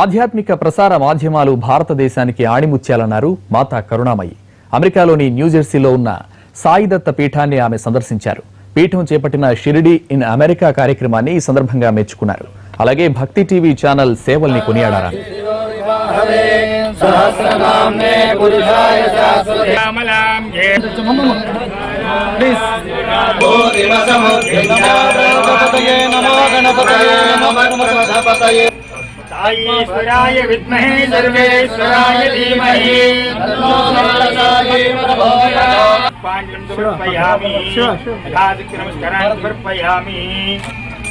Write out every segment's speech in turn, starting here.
ఆధ్యాత్మిక ప్రసార మాధ్యమాలు భారతదేశానికి ఆణిముత్యాలన్నారు మాతా కరుణామయి. అమెరికాలోని న్యూజెర్సీలో ఉన్న సాయిదత్త పీఠాన్ని ఆమె సందర్శించారు. పీఠం చేపట్టిన షిరిడి ఇన్ అమెరికా కార్యక్రమాన్ని ఈ సందర్భంగా మెచ్చుకున్నారు. అలాగే భక్తి టీవీ ఛానల్ సేవల్ని కొనియాడారు. ईश्वराय विद्महे सर्वेश्वराय धीमहि तन्नो प्रचोदयात्। पांचम समर्पयामि, नमस्कारान् समर्पयामि।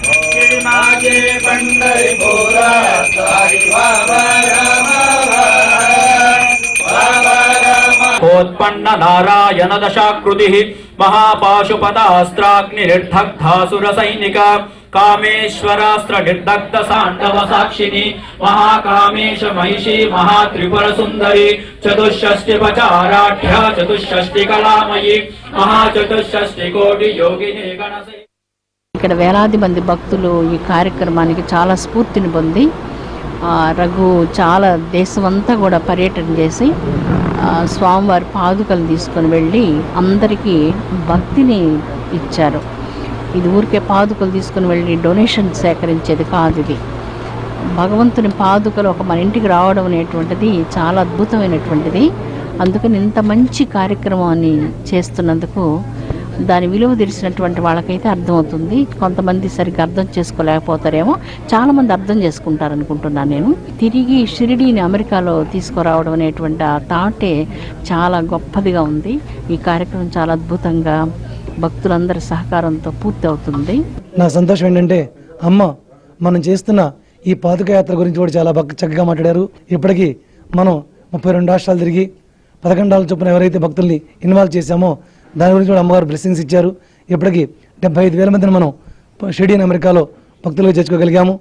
श्रीमागे पंढरीपुरा साई बाबा उत्पन्न नारायण दशाकृतिः महापाशुपतास्त्राग्निर्दग्धासुर सैनिका कामेश्वरास्त्र निर्दग्ध साण्डव साक्षिणी महाकामेश महिषी महात्रिपुर सुंदरी चतुष्षष्टि पचाराढ्या चतुष्षष्टि कलामयी महाचतुष्षष्टि कोटि योगिनी गणसे। ఇక్కడ వేలాది మంది భక్తులు ఈ కార్యక్రమానికి చాలా స్ఫూర్తిని పొంది రఘు చాలా దేశమంతా కూడా పర్యటన చేసి స్వామివారి పాదుకలు తీసుకొని వెళ్ళి అందరికీ భక్తిని ఇచ్చారు. ఇది ఊరికే పాదుకలు తీసుకుని వెళ్ళి డొనేషన్ సేకరించేది కాదు. ఇది భగవంతుని పాదుకలు మన ఇంటికి రావడం అనేటువంటిది చాలా అద్భుతమైనటువంటిది. అందుకని ఇంత మంచి కార్యక్రమాన్ని చేస్తున్నందుకు దాని విలువ తెలిసినటువంటి వాళ్ళకైతే అర్థమవుతుంది. కొంతమంది సరిగ్గా అర్థం చేసుకోలేకపోతారేమో, చాలామంది అర్థం చేసుకుంటారనుకుంటున్నాను నేను. తిరిగి షిరిడీని అమెరికాలో తీసుకురావడం అనేటువంటి ఆ థాటే చాలా గొప్పదిగా ఉంది. ఈ కార్యక్రమం చాలా అద్భుతంగా భక్తులందరి సహకారంతో పూర్తి అవుతుంది. నా సంతోషం ఏంటంటే అమ్మ మనం చేస్తున్న ఈ పాదుక యాత్ర గురించి కూడా చాలా చక్కగా మాట్లాడారు. ఇప్పటికీ మనం 32 రాష్ట్రాలు తిరిగి 11 చొప్పున ఎవరైతే భక్తుల్ని ఇన్వాల్వ్ చేశామో దాని గురించి కూడా అమ్మగారు బ్లెస్సింగ్స్ ఇచ్చారు. ఇప్పటికీ 75,000 మందిని మనం షిరిడి అమెరికాలో భక్తులుగా చేర్చుకోగలిగాము.